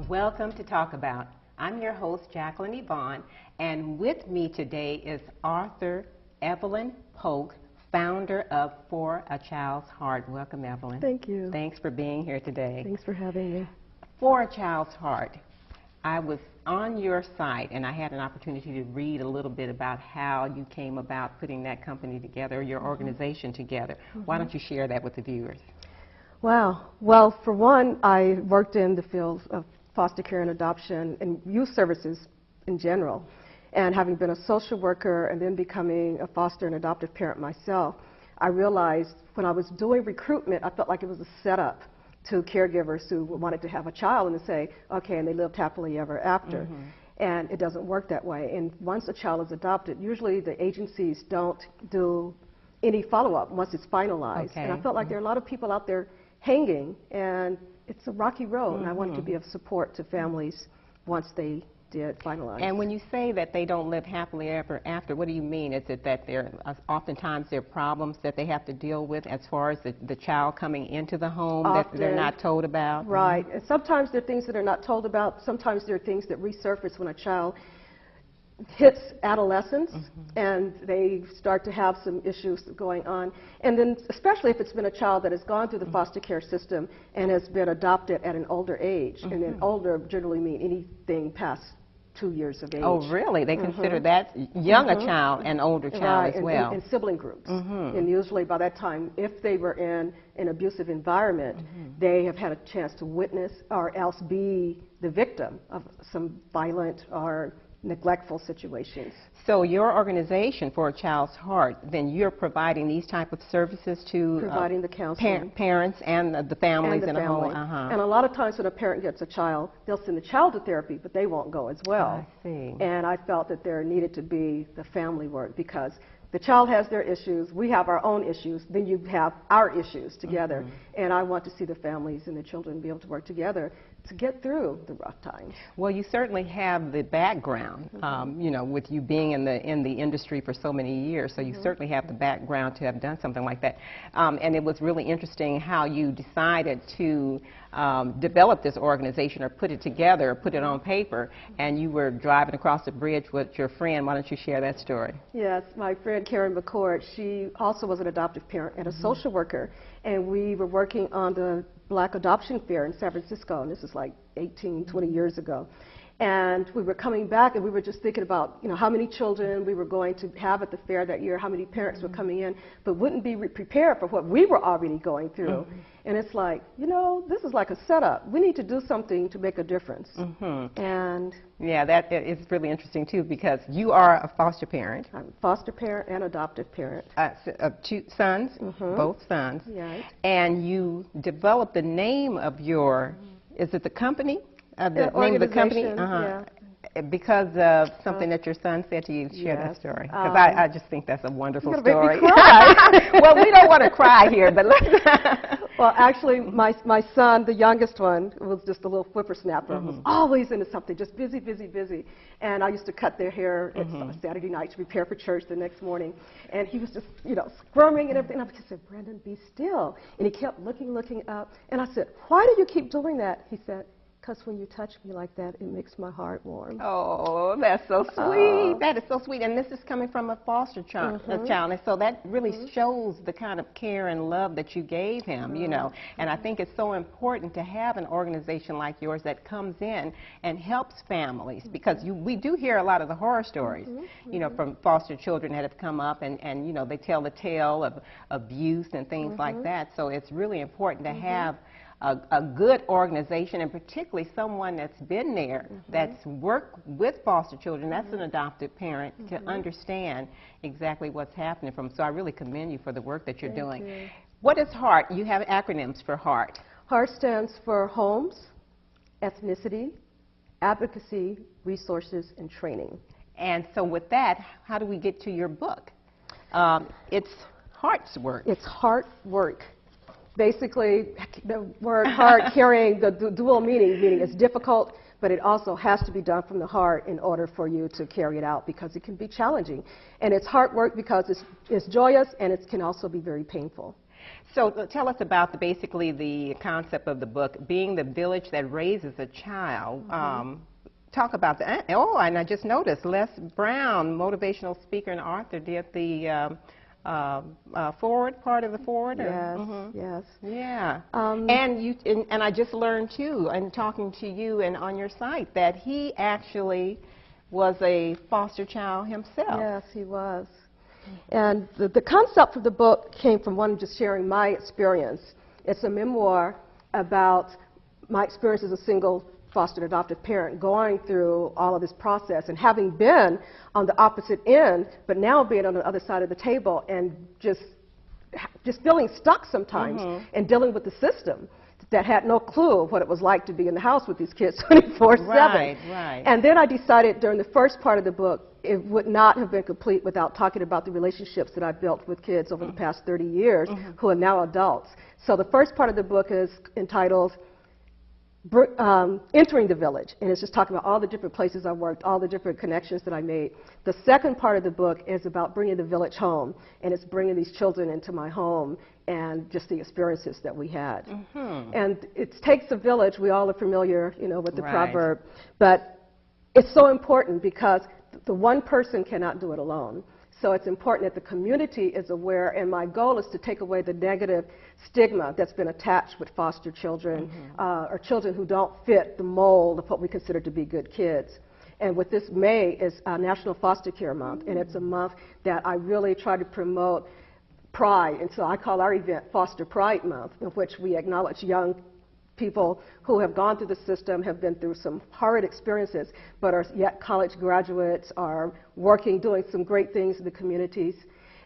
Welcome to Talk About. I'm your host, Jacalyn Evone, and with me today is author Evelyn Polk, founder of For a Child's Heart. Welcome, Evelyn. Thank you. Thanks for being here today. Thanks for having me. For a Child's Heart. I was on your site and I had an opportunity to read a little bit about how you came about putting that company together, your organization together. Why don't you share that with the viewers? Wow. Well, for one, I worked in the fields of foster care and adoption and youth services in general. And having been a social worker and then becoming a foster and adoptive parent myself, I realized when I was doing recruitment, I felt like it was a setup to caregivers who wanted to have a child and to say, okay, and they lived happily ever after. And it doesn't work that way. And once a child is adopted, usually the agencies don't do any follow-up once it's finalized. Okay. And I felt like there are a lot of people out there hanging, and it's a rocky road, and I wanted to be of support to families once they did finalize. And when you say that they don't live happily ever after, what do you mean? Is it that there oftentimes there are problems that they have to deal with as far as the child coming into the home that they're not told about? Right. And sometimes there are things that are not told about. Sometimes there are things that resurface when a child hits adolescence and they start to have some issues going on. And then especially if it's been a child that has gone through the foster care system and has been adopted at an older age. And then older generally mean anything past 2 years of age. Oh, really? They consider that young a child an older child as well? In sibling groups. And usually by that time, if they were in an abusive environment, they have had a chance to witness or else be the victim of some violent or neglectful situations. So your organization, For a Child's Heart, then you're providing these type of services to providing the counseling. Parents and the families in a home. And a lot of times when a parent gets a child, they'll send the child to therapy, but they won't go as well. I see. And I felt that there needed to be the family work because the child has their issues, we have our own issues, then you have our issues together. And I want to see the families and the children be able to work together to get through the rough times. Well, you certainly have the background, you know, with you being in the industry for so many years, so you certainly have the background to have done something like that. And it was really interesting how you decided to develop this organization or put it together, or put it on paper, and you were driving across the bridge with your friend. Why don't you share that story? Yes, my friend Karen McCord, she also was an adoptive parent and a social worker, and we were working on the Black Adoption Fair in San Francisco, and this is like 18, 20 years ago. And we were coming back and we were just thinking about, you know, how many children we were going to have at the fair that year, how many parents were coming in, but wouldn't be prepared for what we were already going through. And it's like, you know, this is like a setup. We need to do something to make a difference. And yeah, that is really interesting too, because you are a foster parent. I'm a foster parent and adoptive parent. Of 2 sons, both sons. Yes. And you developed the name of your, is it the company? The name of the company? Yeah. Because of something that your son said to you. Share that story. Because I just think that's a wonderful You're gonna story. make me cry. Well, we don't want to cry here, but let's... Well, actually, my son, the youngest one, was just a little whippersnapper. Was always into something, just busy, busy, busy. And I used to cut their hair at Saturday night to prepare for church the next morning. And he was just, you know, squirming and everything. And I said, Brandon, be still. And he kept looking up. And I said, why do you keep doing that? He said, because when you touch me like that, it makes my heart warm. Oh, that's so sweet. That is so sweet. And this is coming from a foster child. And so that really shows the kind of care and love that you gave him, you know. And I think it's so important to have an organization like yours that comes in and helps families, because we do hear a lot of the horror stories, you know, from foster children that have come up and you know, they tell the tale of abuse and things like that. So it's really important to have a good organization, and particularly someone that's been there, that's worked with foster children, that's an adopted parent, to understand exactly what's happening from. So I really commend you for the work that you're doing. You. What is HEART? You have acronyms for HEART. HEART stands for Homes, Ethnicity, Advocacy, Resources, and Training. And so with that, how do we get to your book? It's HEART's work. It's heart work. Basically, the word heart carrying the dual meaning it's difficult, but it also has to be done from the heart in order for you to carry it out, because it can be challenging. And it's hard work because it's joyous, and it can also be very painful. So tell us about basically the concept of the book, being the village that raises a child. Talk about that. Oh, and I just noticed Les Brown, motivational speaker and author, did the forward part of the forward. Yes, yes. Yeah. And I just learned too, and talking to you and on your site, that he actually was a foster child himself. Yes, he was. And the concept of the book came from one just sharing my experience. It's a memoir about my experience as a single foster and adoptive parent, going through all of this process and having been on the opposite end, but now being on the other side of the table and just feeling stuck sometimes and dealing with the system that had no clue of what it was like to be in the house with these kids 24/7. Right, right. And then I decided during the first part of the book, it would not have been complete without talking about the relationships that I've built with kids over the past 30 years who are now adults. So the first part of the book is entitled Entering the Village, and it's just talking about all the different places I worked, all the different connections that I made. The second part of the book is about bringing the village home, and it's bringing these children into my home and just the experiences that we had. And it takes a village. We all are familiar, you know, with the proverb, but it's so important because the one person cannot do it alone. So it's important that the community is aware, and my goal is to take away the negative stigma that's been attached with foster children or children who don't fit the mold of what we consider to be good kids. And with this May is National Foster Care Month, and it's a month that I really try to promote pride, and so I call our event Foster Pride Month, in which we acknowledge young people who have gone through the system, have been through some horrid experiences, but are yet college graduates, are working, doing some great things in the communities.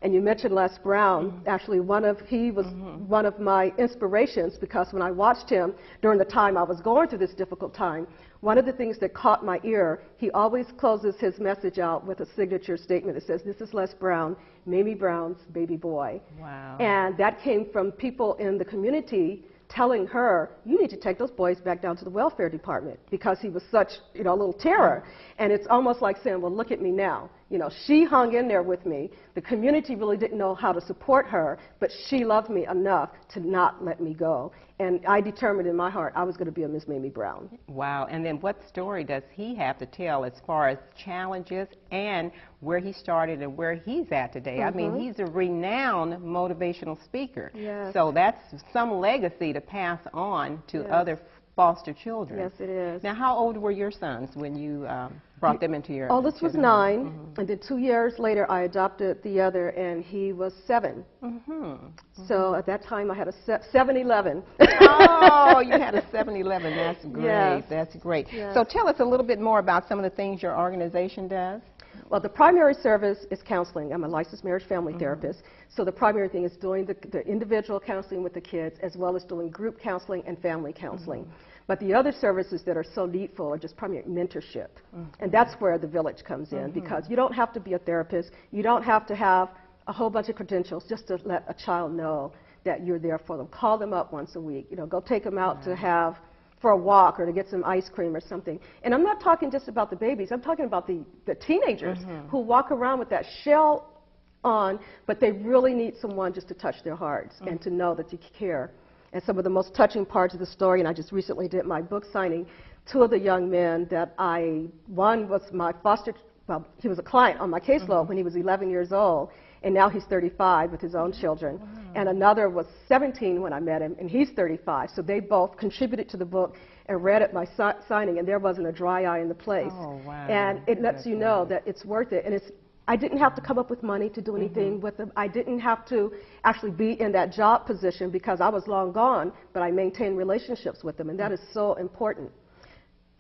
And you mentioned Les Brown. Actually, he was one of my inspirations, because when I watched him during the time I was going through this difficult time, one of the things that caught my ear, he always closes his message out with a signature statement that says, "This is Les Brown, Mamie Brown's baby boy." Wow. And that came from people in the community telling her, "You need to take those boys back down to the welfare department," because he was such, you know, a little terror. And it's almost like saying, well, look at me now. You know, she hung in there with me. The community really didn't know how to support her, but she loved me enough to not let me go. And I determined in my heart I was going to be a Miss Mamie Brown. Wow. And then what story does he have to tell as far as challenges and where he started and where he's at today? I mean, he's a renowned motivational speaker. Yes. So that's some legacy to pass on to other foster children. Yes, it is. Now, how old were your sons when you brought them into your... Oldest was 9, and then 2 years later I adopted the other, and he was 7. So at that time I had a 7-11. Oh, you had a 7-11. That's great. Yes. That's great. Yes. So tell us a little bit more about some of the things your organization does. Well, the primary service is counseling. I'm a licensed marriage family therapist. So the primary thing is doing the individual counseling with the kids, as well as doing group counseling and family counseling. But the other services that are so needful are just primary mentorship. And that's where the village comes in, because you don't have to be a therapist. You don't have to have a whole bunch of credentials just to let a child know that you're there for them. Call them up once a week. You know, go take them out to have for a walk or to get some ice cream or something. And I'm not talking just about the babies. I'm talking about the teenagers who walk around with that shell on, but they really need someone just to touch their hearts and to know that you care. And some of the most touching parts of the story, and I just recently did my book signing, 2 of the young men that one was my foster, well, he was a client on my caseload when he was 11 years old, and now he's 35 with his own children. And another was 17 when I met him, and he's 35. So they both contributed to the book and read at my signing, and there wasn't a dry eye in the place. Oh, wow. And it lets you know that it's worth it. And I didn't have to come up with money to do anything with them. I didn't have to actually be in that job position because I was long gone, but I maintained relationships with them, and that is so important.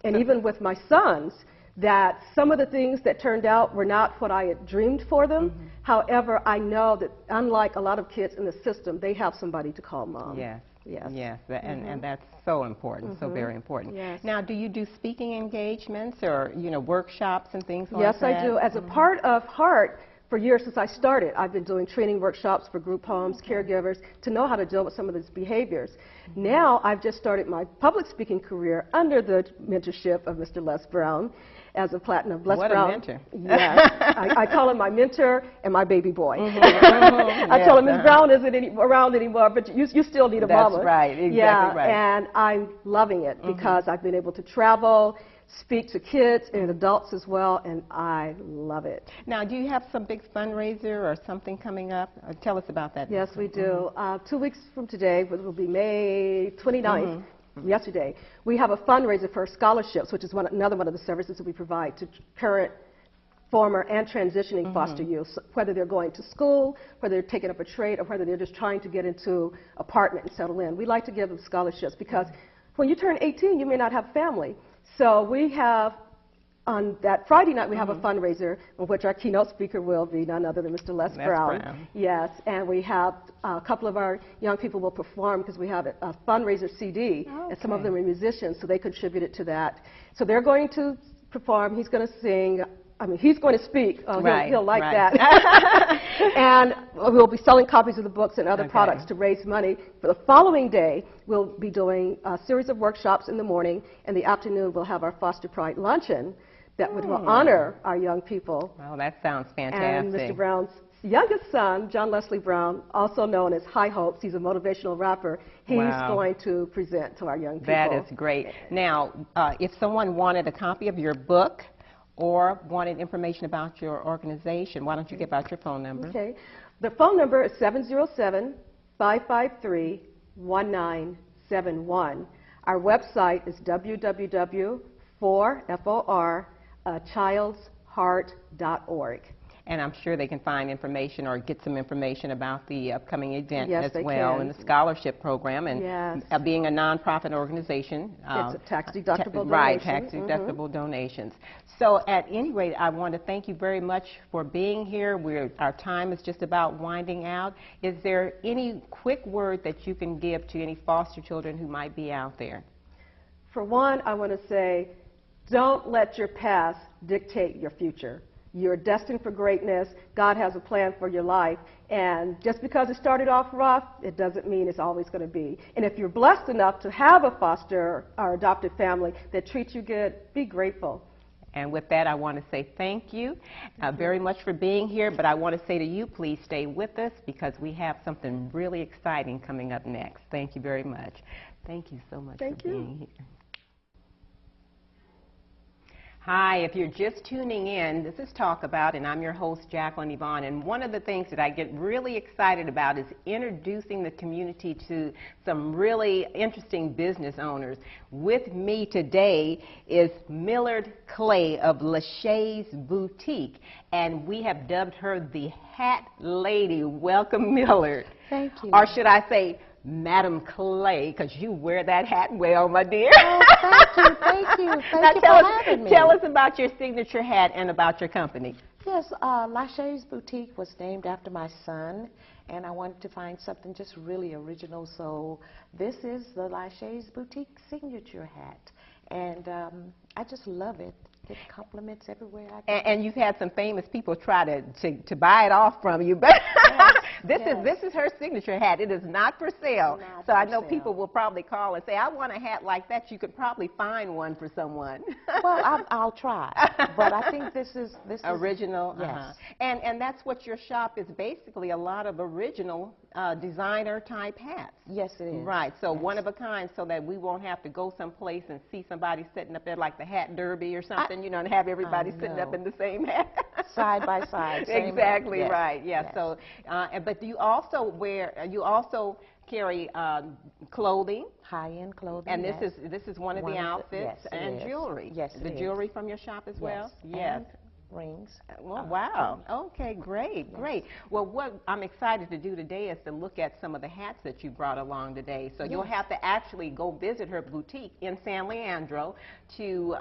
And even with my sons, that some of the things that turned out were not what I had dreamed for them. However, I know that unlike a lot of kids in the system, they have somebody to call mom. Yes. Yes. Yes, and that's so important, so very important. Yes. Now, do you do speaking engagements or, you know, workshops and things like Yes, that? I do. As a part of HEART, for years since I started, I've been doing training workshops for group homes, caregivers, to know how to deal with some of these behaviors. Now, I've just started my public speaking career under the mentorship of Mr. Les Brown. as a platinum. Les What Brown. a mentor. Yes. I call him my mentor and my baby boy. I Yes, told him Ms. Brown isn't around anymore, but you still need a mama. That's right, exactly yeah, right. And I'm loving it because I've been able to travel, speak to kids and adults as well, and I love it. Now, do you have some big fundraiser or something coming up? Tell us about that. Yes, we do. 2 weeks from today, which will be May 29th, yesterday, we have a fundraiser for scholarships, which is another one of the services that we provide to current, former, and transitioning foster youth, so whether they're going to school, whether they're taking up a trade, or whether they're just trying to get into apartment and settle in. We like to give them scholarships because when you turn 18, you may not have family. So we have, on that Friday night, we have a fundraiser in which our keynote speaker will be none other than Mr. Les Brown. Yes, and we have a couple of our young people will perform because we have a fundraiser CD, and some of them are musicians, so they contributed to that. So they're going to perform, he's going to sing, I mean, he's going to speak. Oh, he'll like that. And we'll be selling copies of the books and other products to raise money. For the following day, we'll be doing a series of workshops in the morning. In the afternoon, we'll have our Foster Pride Luncheon that will honor our young people. Well, that sounds fantastic. And Mr. Brown's youngest son, John Leslie Brown, also known as High Hopes, he's a motivational rapper, he's going to present to our young people. That is great. Now, if someone wanted a copy of your book, or wanted information about your organization, why don't you give out your phone number? Okay. The phone number is 707-553-1971. Our website is www.childsheart.org. And I'm sure they can find information or get some information about the upcoming event Yes, as they well, can. and the scholarship program, and being a nonprofit organization. It's a tax-deductible donation. Right, tax-deductible donations. So at any rate, I want to thank you very much for being here. Our time is just about winding out. Is there any quick word that you can give to any foster children who might be out there? For one, I want to say, don't let your past dictate your future. You're destined for greatness. God has a plan for your life. And just because it started off rough, it doesn't mean it's always going to be. And if you're blessed enough to have a foster or adopted family that treats you good, be grateful. And with that, I want to say thank you very much for being here. But I want to say to you, please stay with us because we have something really exciting coming up next. Thank you very much. Thank you so much for being here. Hi, if you're just tuning in, this is Talk About, and I'm your host, Jacalyn Evone. And one of the things that I get really excited about is introducing the community to some really interesting business owners. With me today is Millard Clay of Lachey's Boutique, and we have dubbed her the Hat Lady. Welcome, Millard. Thank you. Or should I say, Madam Clay, because you wear that hat well, my dear. Oh, thank you, thank you. Thank you for having me. Tell us about your signature hat and about your company. Yes, Lachey's Boutique was named after my son, and I wanted to find something just really original, so this is the Lachey's Boutique signature hat, and I just love it. It compliments everywhere I go. And you've had some famous people try to buy it off from you, but this is her signature hat. It is not for sale. Not so for I know sale. people will probably call and say, I want a hat like that. You could probably find one for someone. Well, I'll try, but I think this is original. Yes. And that's what your shop is basically, a lot of original designer type hats. Yes, it is. Right, so one of a kind, so that we won't have to go someplace and see somebody sitting up there like the hat derby or something, you know, and have everybody sitting up in the same hat. Side by side. Exactly yes. right, yes. Yes. So, but you also carry clothing. High-end clothing. And this is one of the outfits and jewelry. Yes, the jewelry from your shop as well? Yes. Rings. Well, wow. Okay, great, great. Well, what I'm excited to do today is to look at some of the hats that you brought along today. So you'll have to actually go visit her boutique in San Leandro to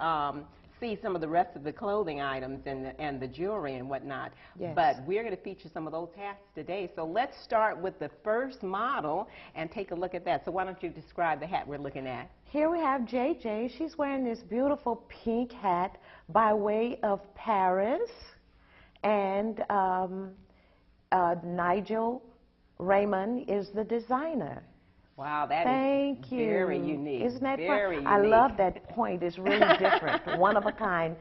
see some of the rest of the clothing items and the jewelry and whatnot. Yes. But we're going to feature some of those hats today. So let's start with the first model and take a look at that. So why don't you describe the hat we're looking at? Here we have JJ. She's wearing this beautiful pink hat by way of Paris. And Nigel Raymond is the designer. Wow, that Thank is you. very unique. Isn't that very fun? unique. I love that point. It's really different, one of a kind.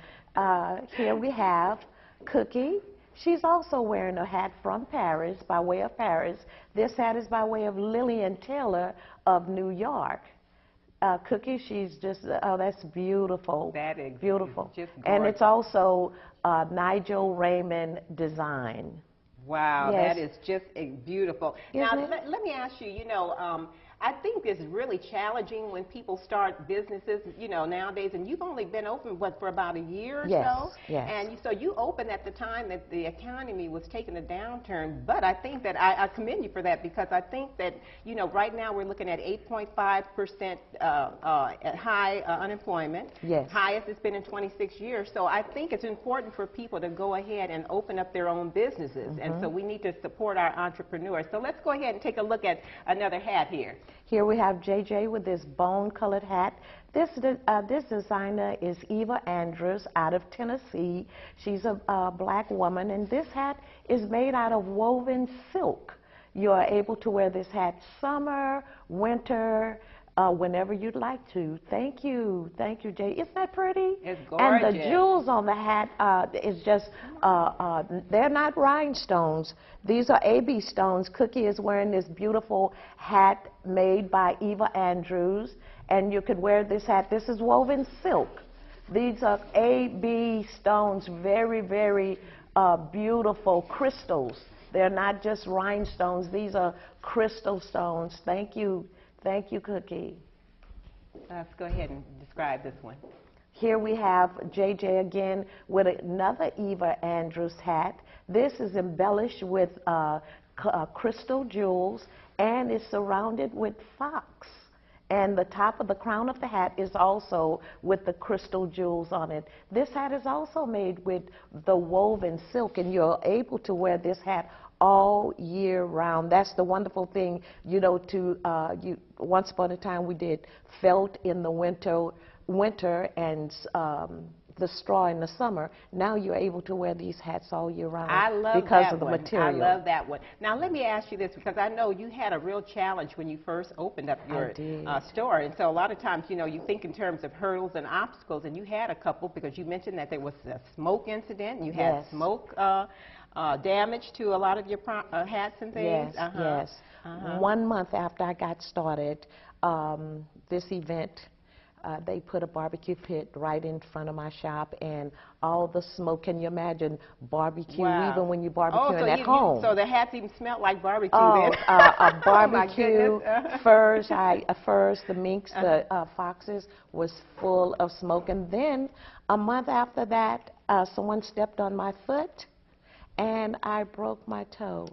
Here we have Cookie. She's also wearing a hat from Paris, by way of Paris. This hat is by way of Lillian Taylor of New York. Cookie, she's just, oh, that's beautiful. That is beautiful. just gorgeous. And it's also Nigel Raymond design. Wow, Yes. that is just beautiful. Isn't Now, it? let me ask you, I think it's really challenging when people start businesses, nowadays, and you've only been open, for about a year or Yes, so? yes. And so you opened at the time that the economy was taking a downturn, but I think that I commend you for that, because I think that, right now we're looking at 8.5% high unemployment. Yes. Highest it's been in 26 years. So I think it's important for people to go ahead and open up their own businesses. And so we need to support our entrepreneurs. So let's go ahead and take a look at another hat here. Here we have JJ with this bone-colored hat. This designer is Eva Andrews out of Tennessee. She's a black woman, and this hat is made out of woven silk. You are able to wear this hat summer, winter, whenever you'd like to. Thank you, Jay. Isn't that pretty? It's And gorgeous. the jewels on the hat is just, they're not rhinestones. These are AB stones. Cookie is wearing this beautiful hat made by Eva Andrews, and you could wear this hat. This is woven silk. These are AB stones, very, very beautiful crystals. They're not just rhinestones. These are crystal stones. Thank you, Cookie. Let's go ahead and describe this one. Here we have JJ again with another Eva Andrews hat. This is embellished with crystal jewels and is surrounded with fox. And the top of the crown of the hat is also with the crystal jewels on it. This hat is also made with the woven silk, and you're able to wear this hat all year round. That's the wonderful thing, once upon a time we did felt in the winter and the straw in the summer. Now you're able to wear these hats all year round. I love because that of the one. material. I love that one. Now let me ask you this, because I know you had a real challenge when you first opened up your store, and so a lot of times, you think in terms of hurdles and obstacles, and you had a couple, because you mentioned that there was a smoke incident, and you had smoke damage to a lot of your hats and things. Yes. 1 month after I got started, this event, they put a barbecue pit right in front of my shop, and all the smoke. Can you imagine barbecue, even when you're barbecuing at home? So the hats even smelled like barbecue then? Oh, Barbecue, furs, the minks, the foxes was full of smoke. And then a month after that, someone stepped on my foot, and I broke my toe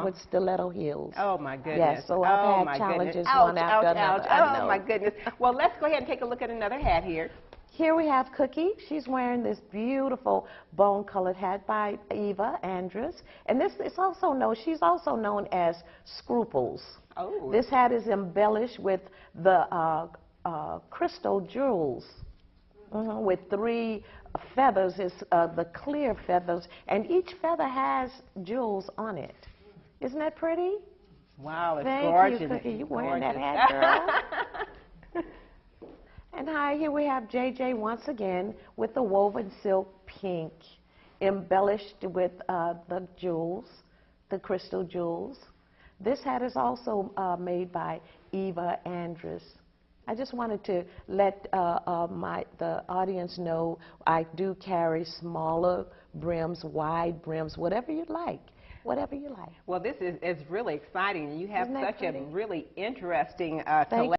with stiletto heels. Oh, my goodness. Yes, so I've had challenges one after another. Oh, my goodness. Well, let's go ahead and take a look at another hat here. Here we have Cookie. She's wearing this beautiful bone-colored hat by Eva Andrews. And this is also known, she's also known as Scruples. Oh. This hat is embellished with the crystal jewels. With 3 feathers, the clear feathers, and each feather has jewels on it. Isn't that pretty? Wow, it's gorgeous. gorgeous. Thank you, Cookie. You wearing that hat, girl? And hi, here we have JJ once again with the woven silk pink, embellished with the jewels, the crystal jewels. This hat is also made by Eva Andrews. I just wanted to let the audience know I do carry smaller brims, wide brims, whatever you like. Whatever you like. Well, this is really exciting. You have such a really interesting collection.